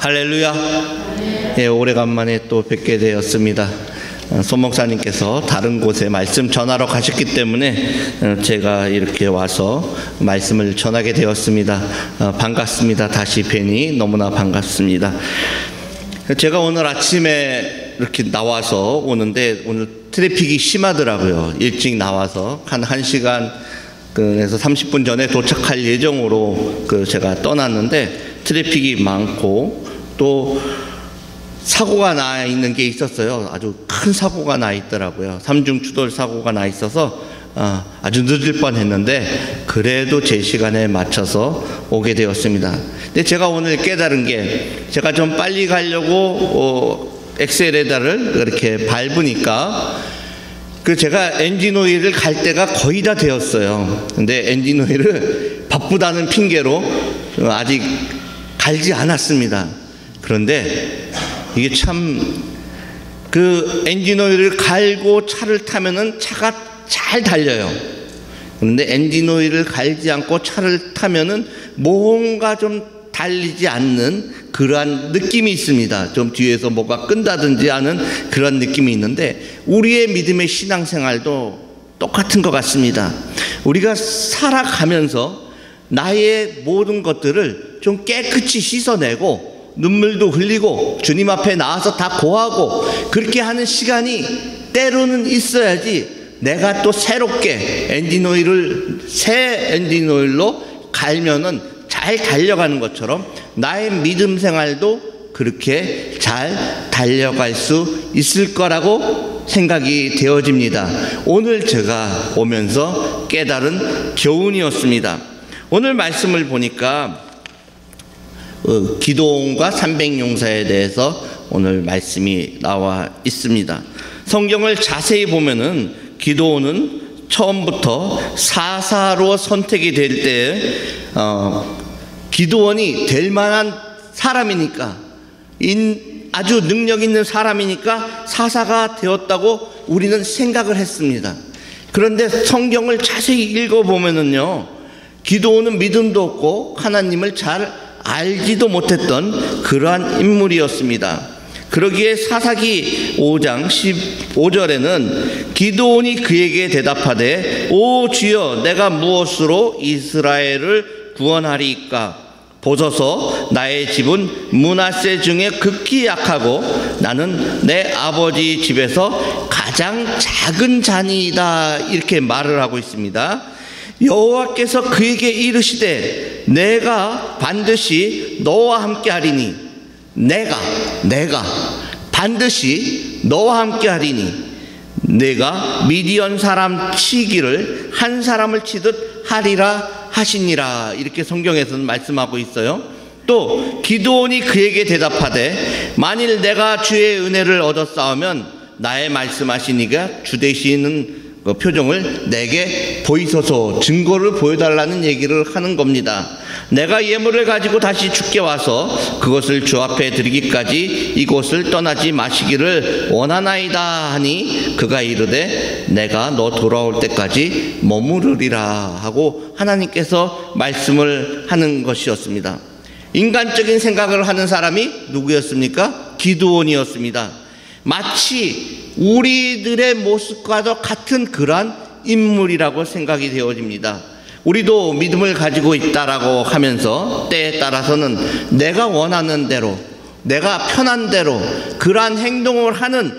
할렐루야. 예, 오래간만에 또 뵙게 되었습니다. 손 목사님께서 다른 곳에 말씀 전하러 가셨기 때문에 제가 이렇게 와서 말씀을 전하게 되었습니다. 반갑습니다. 다시 뵈니 너무나 반갑습니다. 제가 오늘 아침에 이렇게 나와서 오는데 오늘 트래픽이 심하더라고요. 일찍 나와서 한 1시간 그래서 30분 전에 도착할 예정으로 제가 떠났는데 트래픽이 많고 또 사고가 나 있는 게 있었어요. 아주 큰 사고가 나 있더라고요. 삼중 추돌 사고가 나 있어서 아주 늦을 뻔했는데 그래도 제 시간에 맞춰서 오게 되었습니다. 근데 제가 오늘 깨달은 게 제가 좀 빨리 가려고 엑셀에다를 이렇게 밟으니까 제가 엔진 오일을 갈 때가 거의 다 되었어요. 근데 엔진 오일을 바쁘다는 핑계로 아직 갈지 않았습니다. 그런데 이게 참 엔진 오일을 갈고 차를 타면은 차가 잘 달려요. 그런데 엔진 오일을 갈지 않고 차를 타면은 뭔가 좀 달리지 않는 그러한 느낌이 있습니다. 좀 뒤에서 뭐가 끈다든지 하는 그런 느낌이 있는데 우리의 믿음의 신앙생활도 똑같은 것 같습니다. 우리가 살아가면서 나의 모든 것들을 좀 깨끗이 씻어내고 눈물도 흘리고 주님 앞에 나와서 다 고하고 그렇게 하는 시간이 때로는 있어야지 내가 또 새롭게 새 엔진 오일로 갈면은 잘 달려가는 것처럼 나의 믿음 생활도 그렇게 잘 달려갈 수 있을 거라고 생각이 되어집니다. 오늘 제가 오면서 깨달은 교훈이었습니다. 오늘 말씀을 보니까 기도원과 300용사에 대해서 오늘 말씀이 나와 있습니다. 성경을 자세히 보면은 기도원은 처음부터 사사로 선택이 될 때 기도원이 될 만한 사람이니까 아주 능력 있는 사람이니까 사사가 되었다고 우리는 생각을 했습니다. 그런데 성경을 자세히 읽어보면은요, 기도원은 믿음도 없고 하나님을 잘 알지도 못했던 그러한 인물이었습니다. 그러기에 사사기 5장 15절에는 기도원이 그에게 대답하되 오 주여 내가 무엇으로 이스라엘을 구원하리이까? 보소서 나의 집은 므낫세 중에 극히 약하고 나는 내 아버지 집에서 가장 작은 자니이다. 이렇게 말을 하고 있습니다. 여호와께서 그에게 이르시되 내가 반드시 너와 함께 하리니 내가 반드시 너와 함께 하리니 내가 미디안 사람 치기를 한 사람을 치듯 하리라 하시니라. 이렇게 성경에서는 말씀하고 있어요. 또 기드온이 그에게 대답하되 만일 내가 주의 은혜를 얻었사오면 나의 말씀하시니가 주 되시는 표정을 내게 보이소서, 증거를 보여달라는 얘기를 하는 겁니다. 내가 예물을 가지고 다시 주께 와서 그것을 주 앞에 드리기까지 이곳을 떠나지 마시기를 원하나이다 하니 그가 이르되 내가 너 돌아올 때까지 머무르리라 하고 하나님께서 말씀을 하는 것이었습니다. 인간적인 생각을 하는 사람이 누구였습니까? 기드온이었습니다. 마치 우리들의 모습과도 같은 그러한 인물이라고 생각이 되어집니다. 우리도 믿음을 가지고 있다라고 하면서 때에 따라서는 내가 원하는 대로, 내가 편한 대로 그러한 행동을 하는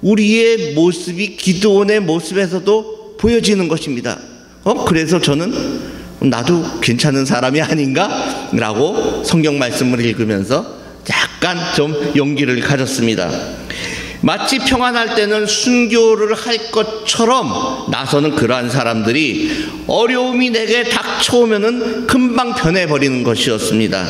우리의 모습이 기드온의 모습에서도 보여지는 것입니다. 그래서 저는 나도 괜찮은 사람이 아닌가? 라고 성경 말씀을 읽으면서 약간 좀 용기를 가졌습니다. 마치 평안할 때는 순교를 할 것처럼 나서는 그러한 사람들이 어려움이 내게 닥쳐오면은 금방 변해버리는 것이었습니다.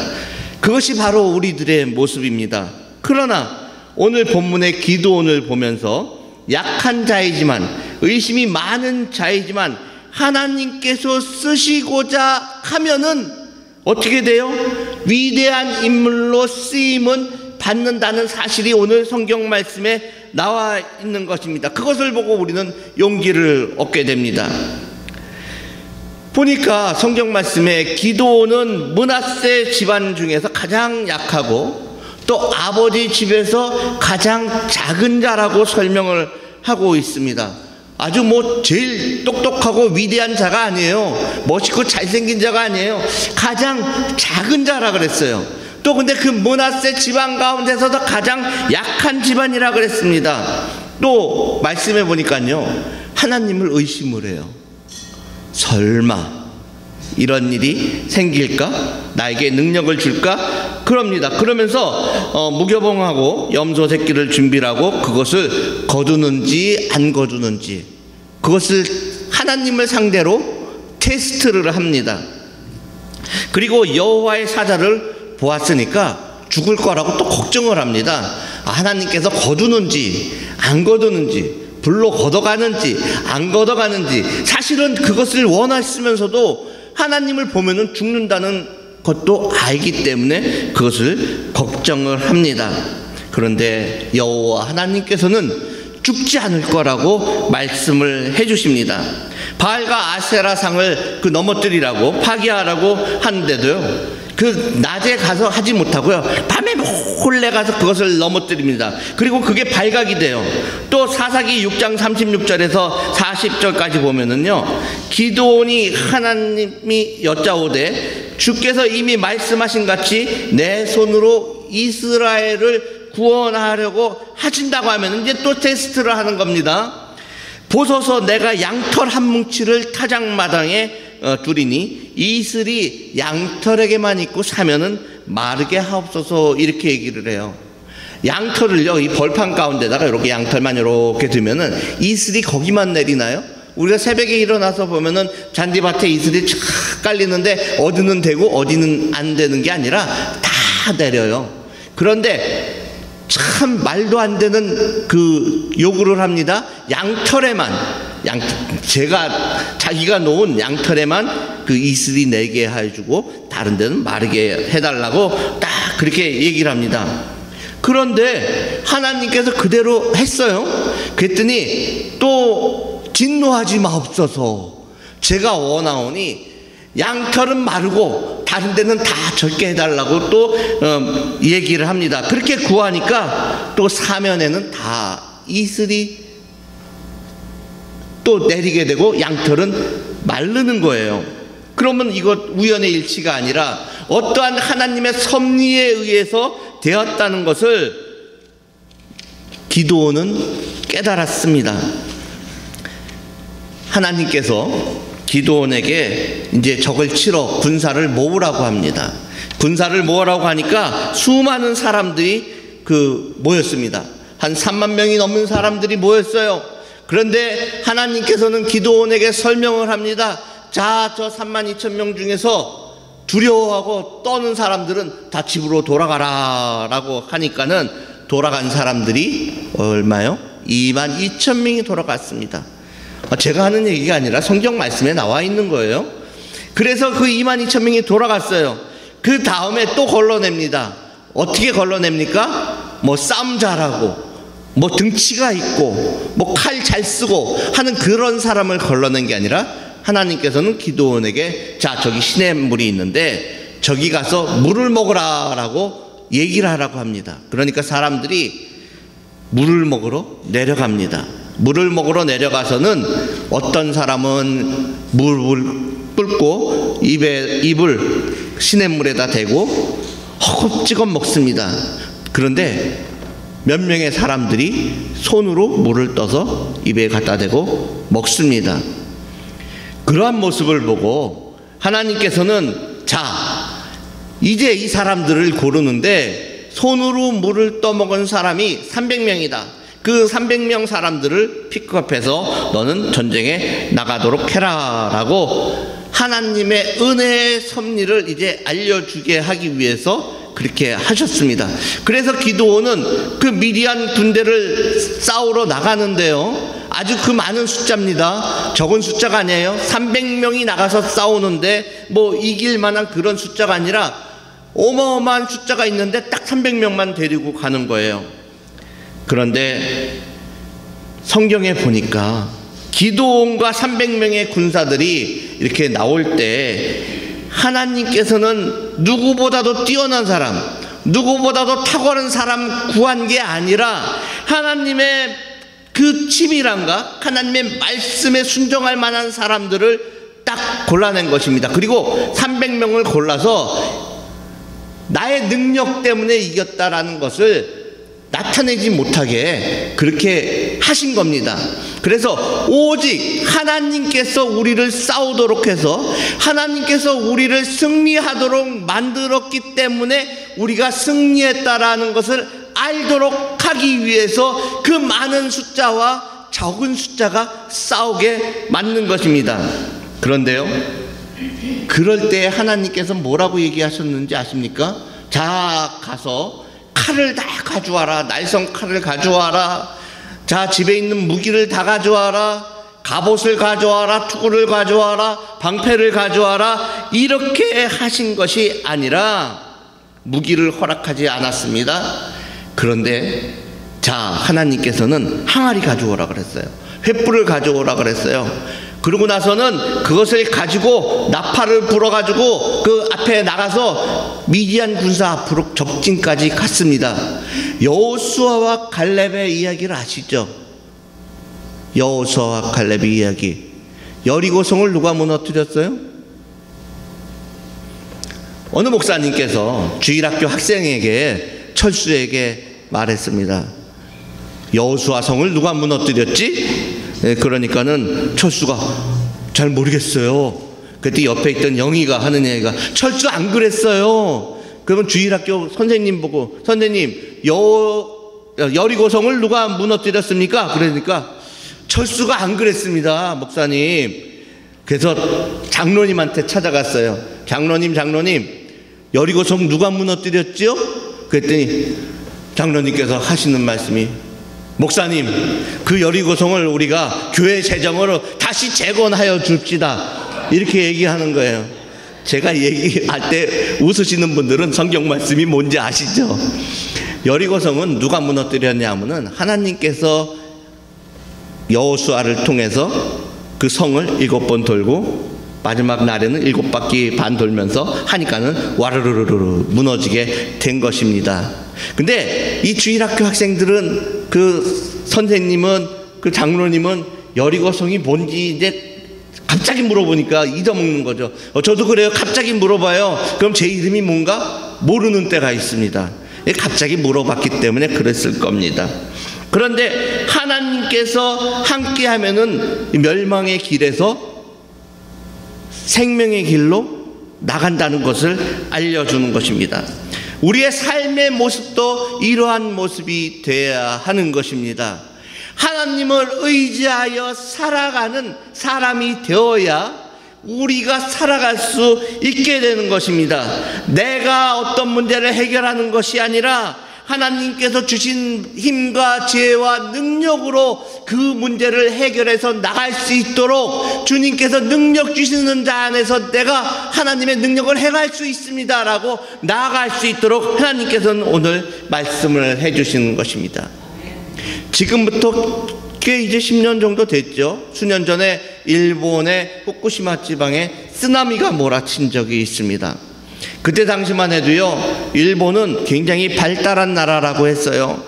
그것이 바로 우리들의 모습입니다. 그러나 오늘 본문의 기드온을 보면서 약한 자이지만 의심이 많은 자이지만 하나님께서 쓰시고자 하면은 어떻게 돼요? 위대한 인물로 쓰임은 받는다는 사실이 오늘 성경 말씀에 나와 있는 것입니다. 그것을 보고 우리는 용기를 얻게 됩니다. 보니까 성경 말씀에 기드온은 므낫세 집안 중에서 가장 약하고 또 아버지 집에서 가장 작은 자라고 설명을 하고 있습니다. 아주 제일 똑똑하고 위대한 자가 아니에요. 멋있고 잘생긴 자가 아니에요. 가장 작은 자라 그랬어요. 또 근데 그 므낫세 집안 가운데서도 가장 약한 집안이라 그랬습니다. 또 말씀해 보니까요, 하나님을 의심을 해요. 설마 이런 일이 생길까? 나에게 능력을 줄까? 그럽니다. 그러면서 무교봉하고 염소 새끼를 준비하고 그것을 거두는지 안 거두는지, 그것을 하나님을 상대로 테스트를 합니다. 그리고 여호와의 사자를 보았으니까 죽을 거라고 또 걱정을 합니다. 하나님께서 거두는지 안 거두는지, 불로 걷어가는지 안 걷어가는지, 사실은 그것을 원하시면서도 하나님을 보면은 죽는다는 것도 알기 때문에 그것을 걱정을 합니다. 그런데 여호와 하나님께서는 죽지 않을 거라고 말씀을 해주십니다. 바알과 아세라상을 넘어뜨리라고, 파괴하라고 하는데도요, 그 낮에 가서 하지 못하고요, 밤에 몰래 가서 그것을 넘어뜨립니다. 그리고 그게 발각이 돼요. 또 사사기 6장 36절에서 40절까지 보면은요, 기드온이 하나님이 여짜오되 주께서 이미 말씀하신 같이 내 손으로 이스라엘을 구원하려고 하신다고 하면 이제 또 테스트를 하는 겁니다. 보소서 내가 양털 한 뭉치를 타작마당에 두리니 이슬이 양털에게만 있고 사면은 마르게 하옵소서, 이렇게 얘기를 해요. 양털을요, 이 벌판 가운데다가 이렇게 양털만 이렇게 두면은 이슬이 거기만 내리나요? 우리가 새벽에 일어나서 보면은 잔디밭에 이슬이 쫙 깔리는데 어디는 되고 어디는 안 되는 게 아니라 다 내려요. 그런데 참 말도 안 되는 그 요구를 합니다. 양털에만, 자기가 놓은 양털에만 그 이슬이 내게 해주고 다른 데는 마르게 해달라고 딱 그렇게 얘기를 합니다. 그런데 하나님께서 그대로 했어요. 그랬더니 또 진노하지 마옵소서, 제가 원하오니 양털은 마르고 다른 데는 다 적게 해달라고 또 얘기를 합니다. 그렇게 구하니까 또 사면에는 다 이슬이 또 내리게 되고 양털은 마르는 거예요. 그러면 이것 우연의 일치가 아니라 어떠한 하나님의 섭리에 의해서 되었다는 것을 기드온은 깨달았습니다. 하나님께서 기드온에게 이제 적을 치러 군사를 모으라고 합니다. 군사를 모으라고 하니까 수많은 사람들이 모였습니다. 한 3만 명이 넘는 사람들이 모였어요. 그런데 하나님께서는 기드온에게 설명을 합니다. 자, 저 3만 2천 명 중에서 두려워하고 떠는 사람들은 다 집으로 돌아가라 라고 하니까는 돌아간 사람들이 얼마요? 2만 2천 명이 돌아갔습니다. 제가 하는 얘기가 아니라 성경 말씀에 나와 있는 거예요. 그래서 그 2만 2천 명이 돌아갔어요. 그 다음에 또 걸러냅니다. 어떻게 걸러냅니까? 싸움 잘하고 등치가 있고 칼 잘 쓰고 하는 그런 사람을 걸러낸 게 아니라 하나님께서는 기드온에게 자, 저기 시냇물이 있는데 저기 가서 물을 먹으라 라고 얘기를 하라고 합니다. 그러니까 사람들이 물을 먹으러 내려갑니다. 물을 먹으러 내려가서는 어떤 사람은 물을 끓고 입을 시냇물에다 대고 허겁지겁 먹습니다. 그런데 몇 명의 사람들이 손으로 물을 떠서 입에 갖다 대고 먹습니다. 그러한 모습을 보고 하나님께서는 자, 이제 이 사람들을 고르는데 손으로 물을 떠먹은 사람이 300명이다. 그 300명 사람들을 픽업해서 너는 전쟁에 나가도록 해라 라고 하나님의 은혜의 섭리를 이제 알려주게 하기 위해서 그렇게 하셨습니다. 그래서 기드온은 그 미디안 군대를 싸우러 나가는데요, 아주 그 많은 숫자입니다. 적은 숫자가 아니에요. 300명이 나가서 싸우는데 이길 만한 그런 숫자가 아니라 어마어마한 숫자가 있는데 딱 300명만 데리고 가는 거예요. 그런데 성경에 보니까 기드온과 300명의 군사들이 이렇게 나올 때 하나님께서는 누구보다도 뛰어난 사람, 누구보다도 탁월한 사람 구한 게 아니라 하나님의 그 치밀함과 하나님의 말씀에 순종할 만한 사람들을 딱 골라낸 것입니다. 그리고 300명을 골라서 나의 능력 때문에 이겼다라는 것을 나타내지 못하게 그렇게 하신 겁니다. 그래서 오직 하나님께서 우리를 싸우도록 해서 하나님께서 우리를 승리하도록 만들었기 때문에 우리가 승리했다라는 것을 알도록 하기 위해서 그 많은 숫자와 적은 숫자가 싸우게 만든 것입니다. 그런데요, 그럴 때 하나님께서 뭐라고 얘기하셨는지 아십니까? 자, 가서 칼을 다 가져와라. 날성 칼을 가져와라. 자, 집에 있는 무기를 다 가져와라. 갑옷을 가져와라. 투구를 가져와라. 방패를 가져와라. 이렇게 하신 것이 아니라 무기를 허락하지 않았습니다. 그런데 자, 하나님께서는 항아리 가져오라 그랬어요. 횃불을 가져오라 그랬어요. 그러고 나서는 그것을 가지고 나팔을 불어가지고 그 앞에 나가서 미디안 군사 앞으로 접진까지 갔습니다. 여호수아와 갈렙의 이야기를 아시죠? 여호수아와 갈렙의 이야기. 여리고성을 누가 무너뜨렸어요? 어느 목사님께서 주일학교 학생에게, 철수에게 말했습니다. 여호수아 성을 누가 무너뜨렸지? 그러니까는 철수가 잘 모르겠어요. 그때 옆에 있던 영희가 하는 얘기가, 철수 안 그랬어요. 그러면 주일학교 선생님 보고, 선생님 여리고성을 누가 무너뜨렸습니까? 그러니까 철수가 안 그랬습니다, 목사님. 그래서 장로님한테 찾아갔어요. 장로님 여리고성 누가 무너뜨렸죠? 그랬더니 장로님께서 하시는 말씀이, 목사님, 그 여리고성을 우리가 교회 재정으로 다시 재건하여 줍시다. 이렇게 얘기하는 거예요. 제가 얘기할 때 웃으시는 분들은 성경 말씀이 뭔지 아시죠? 여리고성은 누가 무너뜨렸냐면은 하나님께서 여호수아를 통해서 그 성을 7번 돌고 마지막 날에는 7바퀴 반 돌면서 하니까는 와르르르르 무너지게 된 것입니다. 근데 이 주일학교 학생들은, 그 선생님은, 그 장로님은 여리고성이 뭔지 이제 갑자기 물어보니까 잊어먹는 거죠. 저도 그래요. 갑자기 물어봐요. 그럼 제 이름이 뭔가 모르는 때가 있습니다. 갑자기 물어봤기 때문에 그랬을 겁니다. 그런데 하나님께서 함께 하면은 멸망의 길에서 생명의 길로 나간다는 것을 알려주는 것입니다. 우리의 삶의 모습도 이러한 모습이 되어야 하는 것입니다. 하나님을 의지하여 살아가는 사람이 되어야 우리가 살아갈 수 있게 되는 것입니다. 내가 어떤 문제를 해결하는 것이 아니라 하나님께서 주신 힘과 지혜와 능력으로 그 문제를 해결해서 나갈 수 있도록 주님께서 능력 주시는 자 안에서 내가 하나님의 능력을 행할 수 있습니다 라고 나아갈 수 있도록 하나님께서는 오늘 말씀을 해주시는 것입니다. 지금부터 꽤 이제 10년 정도 됐죠. 수년 전에 일본의 후쿠시마 지방에 쓰나미가 몰아친 적이 있습니다. 그때 당시만 해도요, 일본은 굉장히 발달한 나라라고 했어요.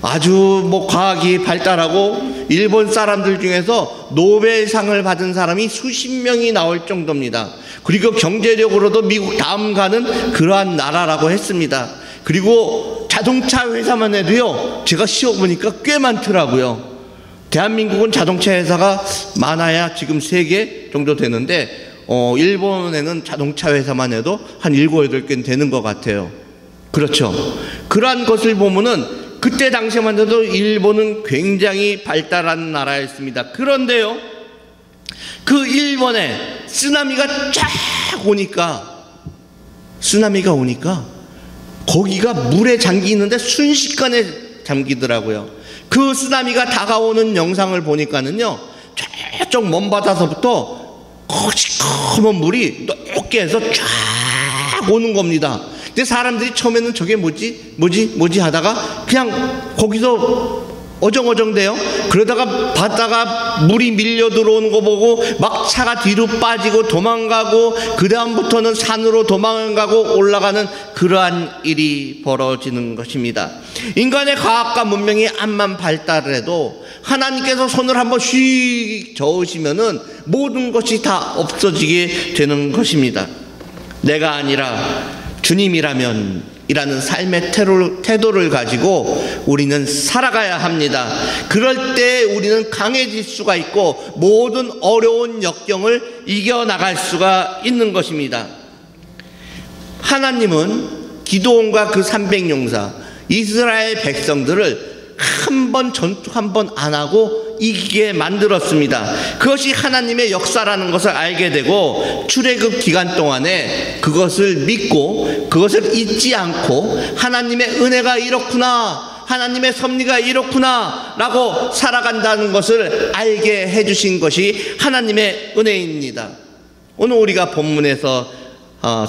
아주 과학이 발달하고 일본 사람들 중에서 노벨상을 받은 사람이 수십 명이 나올 정도입니다. 그리고 경제력으로도 미국 다음 가는 그러한 나라라고 했습니다. 그리고 자동차 회사만 해도요, 제가 시어보니까 꽤 많더라고요. 대한민국은 자동차 회사가 많아야 지금 3개 정도 되는데 일본에는 자동차 회사만 해도 한 7, 8개는 되는 것 같아요. 그렇죠. 그러한 것을 보면은 그때 당시만 해도 일본은 굉장히 발달한 나라였습니다. 그런데요, 그 일본에 쓰나미가 쫙 오니까 거기가 물에 잠기는데 순식간에 잠기더라고요. 그 쓰나미가 다가오는 영상을 보니까는요, 저쪽 먼 바다서부터 시커먼 물이 높게 해서 쫙 오는 겁니다. 근데 사람들이 처음에는 저게 뭐지 하다가 그냥 거기서 어정어정돼요. 그러다가 바다가 물이 밀려 들어오는 거 보고 막 차가 뒤로 빠지고 도망가고 그 다음부터는 산으로 도망가고 올라가는 그러한 일이 벌어지는 것입니다. 인간의 과학과 문명이 암만 발달해도 하나님께서 손을 한번 휙 저으시면은 모든 것이 다 없어지게 되는 것입니다. 내가 아니라 주님이라면 이라는 삶의 태도를 가지고 우리는 살아가야 합니다. 그럴 때 우리는 강해질 수가 있고 모든 어려운 역경을 이겨나갈 수가 있는 것입니다. 하나님은 기드온과 그 300용사 이스라엘 백성들을 전투 한 번 안 하고 이기게 만들었습니다. 그것이 하나님의 역사라는 것을 알게 되고 출애굽 기간 동안에 그것을 믿고 그것을 잊지 않고 하나님의 은혜가 이렇구나, 하나님의 섭리가 이렇구나 라고 살아간다는 것을 알게 해주신 것이 하나님의 은혜입니다. 오늘 우리가 본문에서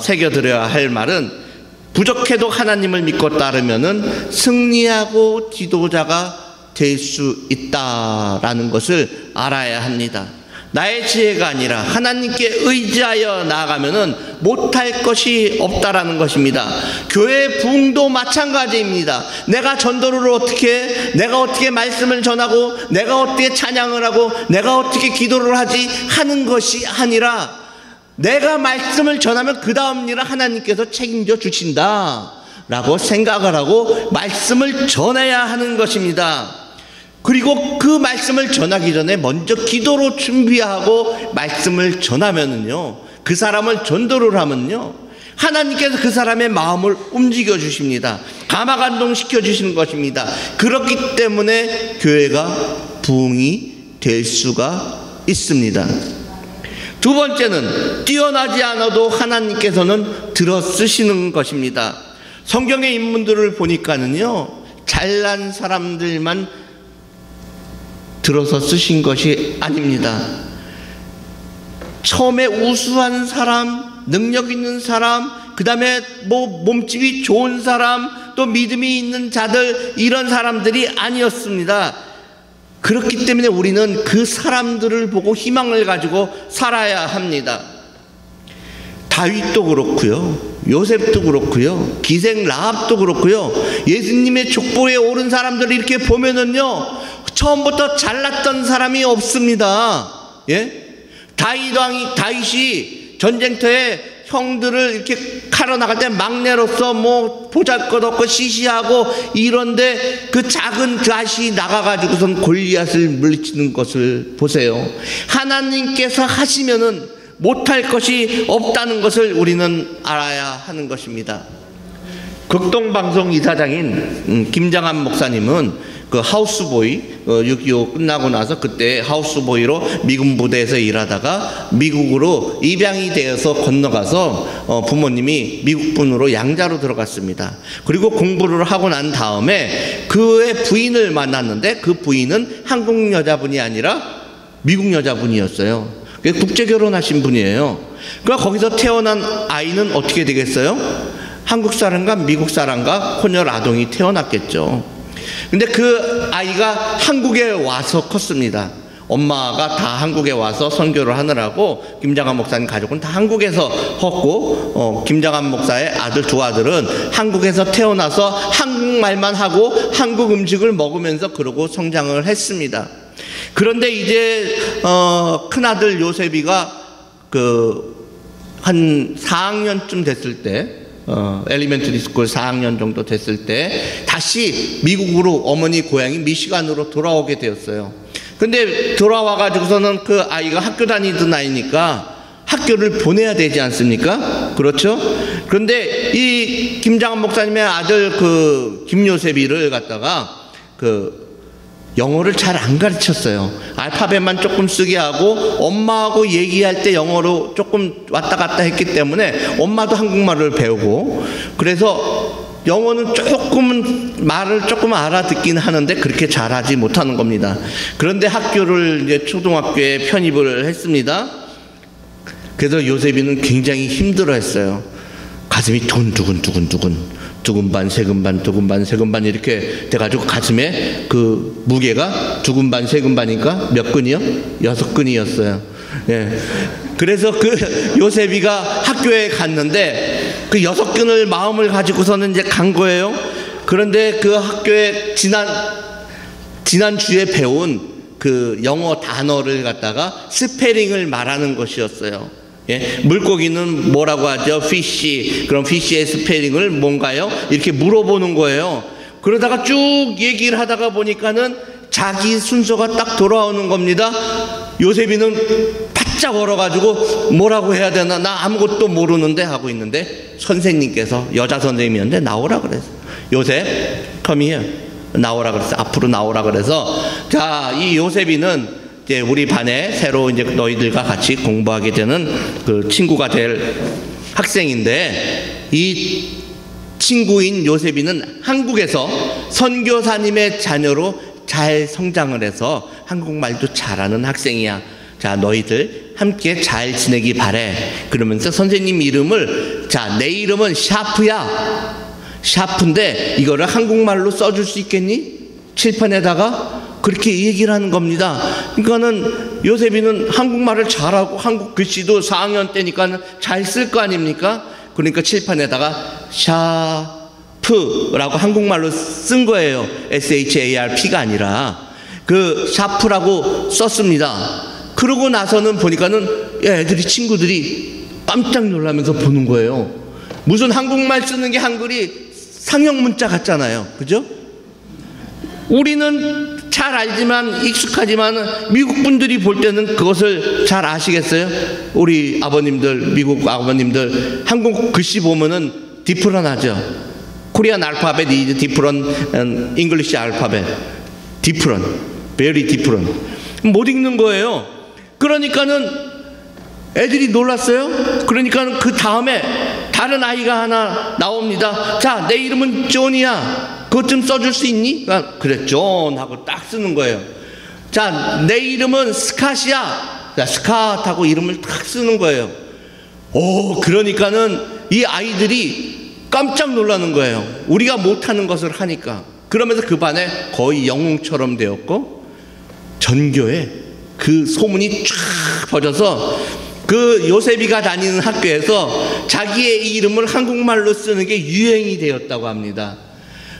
새겨드려야 할 말은 부족해도 하나님을 믿고 따르면은 승리하고 지도자가 될 수 있다라는 것을 알아야 합니다. 나의 지혜가 아니라 하나님께 의지하여 나아가면은 못할 것이 없다라는 것입니다. 교회 부흥도 마찬가지입니다. 내가 전도를 어떻게, 내가 어떻게 말씀을 전하고, 내가 어떻게 찬양을 하고, 내가 어떻게 기도를 하지 하는 것이 아니라 내가 말씀을 전하면 그 다음 일은 하나님께서 책임져 주신다 라고 생각을 하고 말씀을 전해야 하는 것입니다. 그리고 그 말씀을 전하기 전에 먼저 기도로 준비하고 말씀을 전하면은요, 그 사람을 전도를 하면요, 하나님께서 그 사람의 마음을 움직여 주십니다. 감화감동시켜 주시는 것입니다. 그렇기 때문에 교회가 부흥이 될 수가 있습니다. 두 번째는 뛰어나지 않아도 하나님께서는 들어 쓰시는 것입니다. 성경의 인물들을 보니까는요, 잘난 사람들만 들어서 쓰신 것이 아닙니다. 처음에 우수한 사람, 능력 있는 사람, 그 다음에 몸집이 좋은 사람, 또 믿음이 있는 자들, 이런 사람들이 아니었습니다. 그렇기 때문에 우리는 그 사람들을 보고 희망을 가지고 살아야 합니다. 다윗도 그렇고요, 요셉도 그렇고요, 기생 라합도 그렇고요, 예수님의 족보에 오른 사람들을 이렇게 보면은요, 처음부터 잘났던 사람이 없습니다. 예? 다윗이 전쟁터에 형들을 이렇게 칼로 나갈 때 막내로서 보잘것없고 시시하고 이런데 그 작은 갓이 나가가지고선 골리앗을 물리치는 것을 보세요. 하나님께서 하시면은 못할 것이 없다는 것을 우리는 알아야 하는 것입니다. 극동방송 이사장인 김장한 목사님은 그 하우스보이, 6.25 끝나고 나서 그때 하우스보이로 미군 부대에서 일하다가 미국으로 입양이 되어서 건너가서 부모님이 미국분으로 양자로 들어갔습니다. 그리고 공부를 하고 난 다음에 그의 부인을 만났는데 그 부인은 한국 여자분이 아니라 미국 여자분이었어요. 국제 결혼하신 분이에요. 그러니까 거기서 태어난 아이는 어떻게 되겠어요? 한국 사람과 미국 사람과 혼혈 아동이 태어났겠죠. 근데 그 아이가 한국에 와서 컸습니다. 엄마가 다 한국에 와서 선교를 하느라고 김장한 목사님 가족은 다 한국에서 컸고, 김장한 목사의 두 아들은 한국에서 태어나서 한국말만 하고 한국 음식을 먹으면서 그러고 성장을 했습니다. 그런데 이제 큰아들 요셉이가 한 4학년쯤 됐을 때, 엘리멘터리 스쿨 4학년 정도 됐을 때 다시 미국으로, 어머니 고향이 미시간으로 돌아오게 되었어요. 근데 돌아와가지고서는 그 아이가 학교 다니던 아이니까 학교를 보내야 되지 않습니까? 그렇죠? 그런데 이 김장한 목사님의 아들 김요셉이를 갖다가 영어를 잘 안 가르쳤어요. 알파벳만 조금 쓰게 하고 엄마하고 얘기할 때 영어로 조금 왔다 갔다 했기 때문에 엄마도 한국말을 배우고, 그래서 영어는 말을 조금 알아듣긴 하는데 그렇게 잘하지 못하는 겁니다. 그런데 학교를 이제 초등학교에 편입을 했습니다. 그래서 요셉이는 굉장히 힘들어했어요. 가슴이 두근두근 두근반, 세근반, 두근반, 세근반 이렇게 돼가지고 가슴에 그 무게가 두근반, 세근반이니까 몇 근이요? 6근이었어요. 예. 그래서 그 요셉이가 학교에 갔는데 그 6근을 마음을 가지고서는 이제 간 거예요. 그런데 그 학교에 지난 주에 배운 그 영어 단어를 갖다가 스페링을 말하는 것이었어요. 예? 물고기는 뭐라고 하죠? fish. 그럼 fish의 스페링을 뭔가요? 이렇게 물어보는 거예요. 그러다가 쭉 얘기를 하다가 보니까는 자기 순서가 딱 돌아오는 겁니다. 요셉이는 바짝 얼어가지고 뭐라고 해야 되나, 나 아무것도 모르는데 하고 있는데 선생님께서, 여자 선생님이었는데 나오라 그랬어요. 요셉, come here. 나오라 그랬어. 앞으로 나오라 그래서, 자, 이 요셉이는 이제 우리 반에 새로 이제 너희들과 같이 공부하게 되는 그 친구가 될 학생인데, 이 친구인 요셉이는 한국에서 선교사님의 자녀로 잘 성장을 해서 한국말도 잘하는 학생이야. 자, 너희들 함께 잘 지내기 바래. 그러면서 선생님 이름을, 자, 내 이름은 샤프야. 샤프인데 이거를 한국말로 써줄 수 있겠니? 칠판에다가 그렇게 얘기를 하는 겁니다. 그러니까는 요셉이는 한국말을 잘하고 한국 글씨도 4학년 때니까 잘 쓸 거 아닙니까? 그러니까 칠판에다가 샤프라고 한국말로 쓴 거예요. SHARP가 아니라 그 샤프라고 썼습니다. 그러고 나서는 보니까는 애들이, 친구들이 깜짝 놀라면서 보는 거예요. 무슨 한국말 쓰는 게 한글이 상형 문자 같잖아요. 그죠? 우리는 잘 알지만, 익숙하지만 미국 분들이 볼 때는 그것을 잘 아시겠어요? 우리 아버님들, 미국 아버님들 한국 글씨 보면은 디프런하죠. 코리안 알파벳 is different, English 알파벳 different, very different. 못 읽는 거예요. 그러니까는 애들이 놀랐어요. 그러니까 그 다음에 다른 아이가 하나 나옵니다. 자, 내 이름은 존이야. 그것 좀 써줄 수 있니? 그래, 존 하고 딱 쓰는 거예요. 자, 내 이름은 스캇이야. 자, 스캇하고 이름을 딱 쓰는 거예요. 오, 그러니까는 이 아이들이 깜짝 놀라는 거예요. 우리가 못하는 것을 하니까. 그러면서 그 반에 거의 영웅처럼 되었고, 전교에 그 소문이 쫙 퍼져서 그 요셉이가 다니는 학교에서 자기의 이름을 한국말로 쓰는 게 유행이 되었다고 합니다.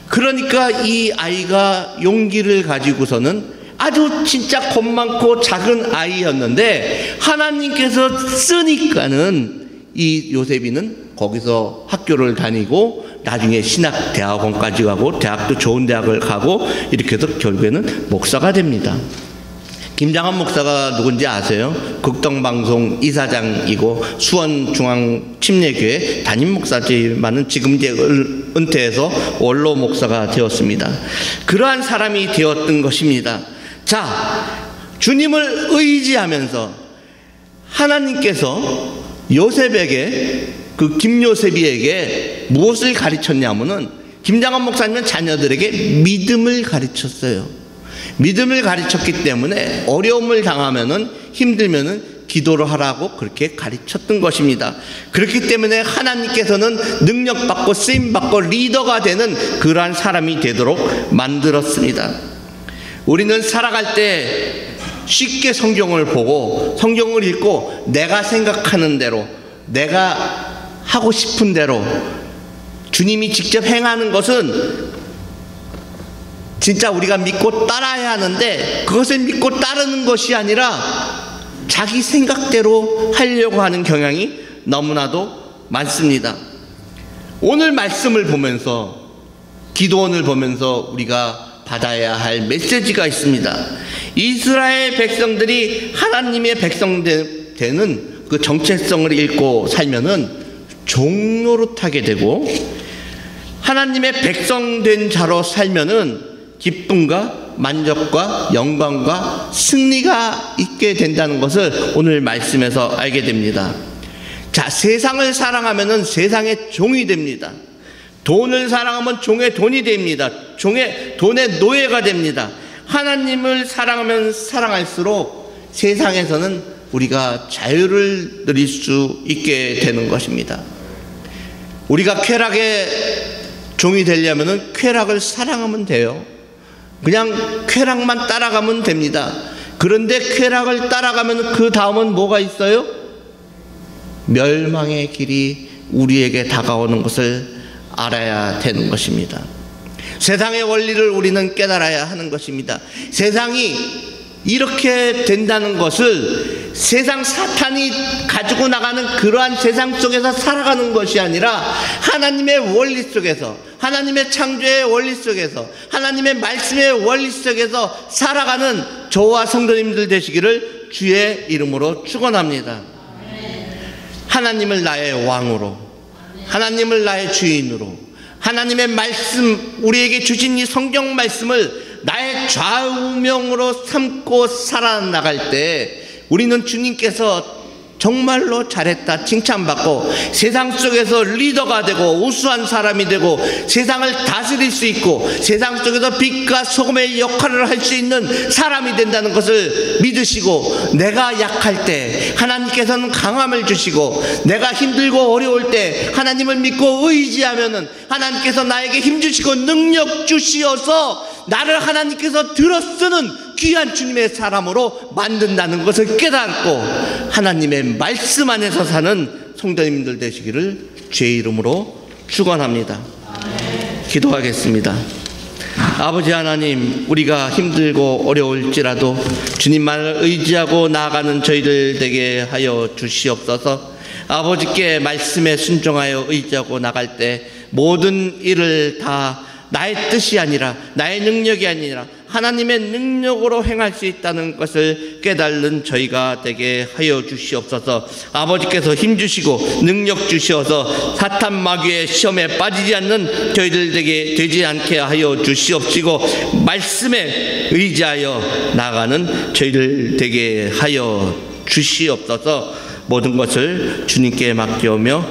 그러니까 이 아이가 용기를 가지고서는 아주 진짜 겁 많고 작은 아이였는데 하나님께서 쓰니까는 이 요셉이는 거기서 학교를 다니고 나중에 신학대학원까지 가고 대학도 좋은 대학을 가고 이렇게 해서 결국에는 목사가 됩니다. 김장한 목사가 누군지 아세요? 극동방송 이사장이고 수원중앙침례교회 담임 목사지만은 지금 이제 은퇴해서 원로 목사가 되었습니다. 그러한 사람이 되었던 것입니다. 자, 주님을 의지하면서 하나님께서 요셉에게, 그 김요셉이에게 무엇을 가르쳤냐면은, 김장한 목사님은 자녀들에게 믿음을 가르쳤어요. 믿음을 가르쳤기 때문에 어려움을 당하면은, 힘들면은 기도를 하라고 그렇게 가르쳤던 것입니다. 그렇기 때문에 하나님께서는 능력받고 쓰임받고 리더가 되는 그러한 사람이 되도록 만들었습니다. 우리는 살아갈 때 쉽게 성경을 보고 성경을 읽고 내가 생각하는 대로, 내가 하고 싶은 대로 주님이 직접 행하는 것은 진짜 우리가 믿고 따라야 하는데, 그것을 믿고 따르는 것이 아니라 자기 생각대로 하려고 하는 경향이 너무나도 많습니다. 오늘 말씀을 보면서, 기도원을 보면서 우리가 받아야 할 메시지가 있습니다. 이스라엘 백성들이 하나님의 백성 되는 그 정체성을 읽고 살면은 종노릇하게 되고, 하나님의 백성 된 자로 살면은 기쁨과 만족과 영광과 승리가 있게 된다는 것을 오늘 말씀에서 알게 됩니다. 자, 세상을 사랑하면은 세상의 종이 됩니다. 돈을 사랑하면 종의 돈이 됩니다. 돈의 노예가 됩니다. 하나님을 사랑하면 사랑할수록 세상에서는 우리가 자유를 누릴 수 있게 되는 것입니다. 우리가 쾌락에 종이 되려면 쾌락을 사랑하면 돼요. 그냥 쾌락만 따라가면 됩니다. 그런데 쾌락을 따라가면 그 다음은 뭐가 있어요? 멸망의 길이 우리에게 다가오는 것을 알아야 되는 것입니다. 세상의 원리를 우리는 깨달아야 하는 것입니다. 세상이 이렇게 된다는 것을 세상 사탄이 가지고 나가는 그러한 세상 속에서 살아가는 것이 아니라 하나님의 원리 속에서, 하나님의 창조의 원리 속에서, 하나님의 말씀의 원리 속에서 살아가는 저와 성도님들 되시기를 주의 이름으로 축원합니다. 하나님을 나의 왕으로, 하나님을 나의 주인으로, 하나님의 말씀, 우리에게 주신 이 성경 말씀을 나의 좌우명으로 삼고 살아나갈 때 우리는 주님께서 정말로 잘했다 칭찬받고 세상 속에서 리더가 되고 우수한 사람이 되고 세상을 다스릴 수 있고 세상 속에서 빛과 소금의 역할을 할 수 있는 사람이 된다는 것을 믿으시고, 내가 약할 때 하나님께서는 강함을 주시고, 내가 힘들고 어려울 때 하나님을 믿고 의지하면은 하나님께서 나에게 힘 주시고 능력 주시어서 나를 하나님께서 들어쓰는 귀한 주님의 사람으로 만든다는 것을 깨닫고 하나님의 말씀 안에서 사는 성도님들 되시기를 주의 이름으로 축원합니다. 기도하겠습니다. 아버지 하나님, 우리가 힘들고 어려울지라도 주님만을 의지하고 나아가는 저희들 되게 하여 주시옵소서. 아버지께 말씀에 순종하여 의지하고 나갈 때 모든 일을 다 나의 뜻이 아니라, 나의 능력이 아니라 하나님의 능력으로 행할 수 있다는 것을 깨달는 저희가 되게 하여 주시옵소서. 아버지께서 힘주시고 능력 주시어서 사탄 마귀의 시험에 빠지지 않는 저희들 되게 되지 않게 하여 주시옵시고, 말씀에 의지하여 나가는 저희들 되게 하여 주시옵소서. 모든 것을 주님께 맡겨오며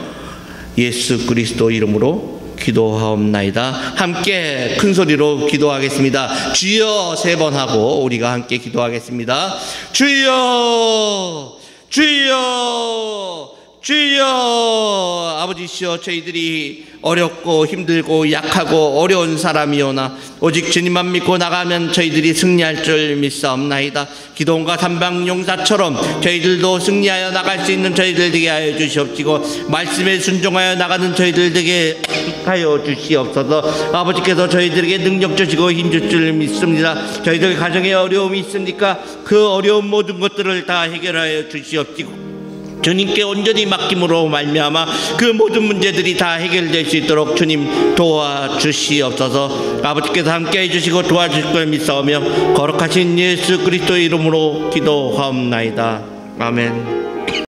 예수 그리스도 이름으로 기도하옵나이다. 함께 큰 소리로 기도하겠습니다. 주여 세 번 하고 우리가 함께 기도하겠습니다. 주여, 주여, 주여. 아버지시여, 저희들이 어렵고 힘들고 약하고 어려운 사람이오나 오직 주님만 믿고 나가면 저희들이 승리할 줄 믿사옵나이다. 기도원과 삼방용사처럼 저희들도 승리하여 나갈 수 있는 저희들 되게 하여 주시옵시고, 말씀에 순종하여 나가는 저희들 되게 하여 주시옵소서. 아버지께서 저희들에게 능력 주시고 힘 줄 줄 믿습니다. 저희들 가정에 어려움이 있으니까 그 어려운 모든 것들을 다 해결하여 주시옵시고, 주님께 온전히 맡김으로 말미암아 그 모든 문제들이 다 해결될 수 있도록 주님 도와주시옵소서. 아버지께서 함께 해주시고 도와주실 걸 믿사오며 거룩하신 예수 그리스도 이름으로 기도하옵나이다. 아멘.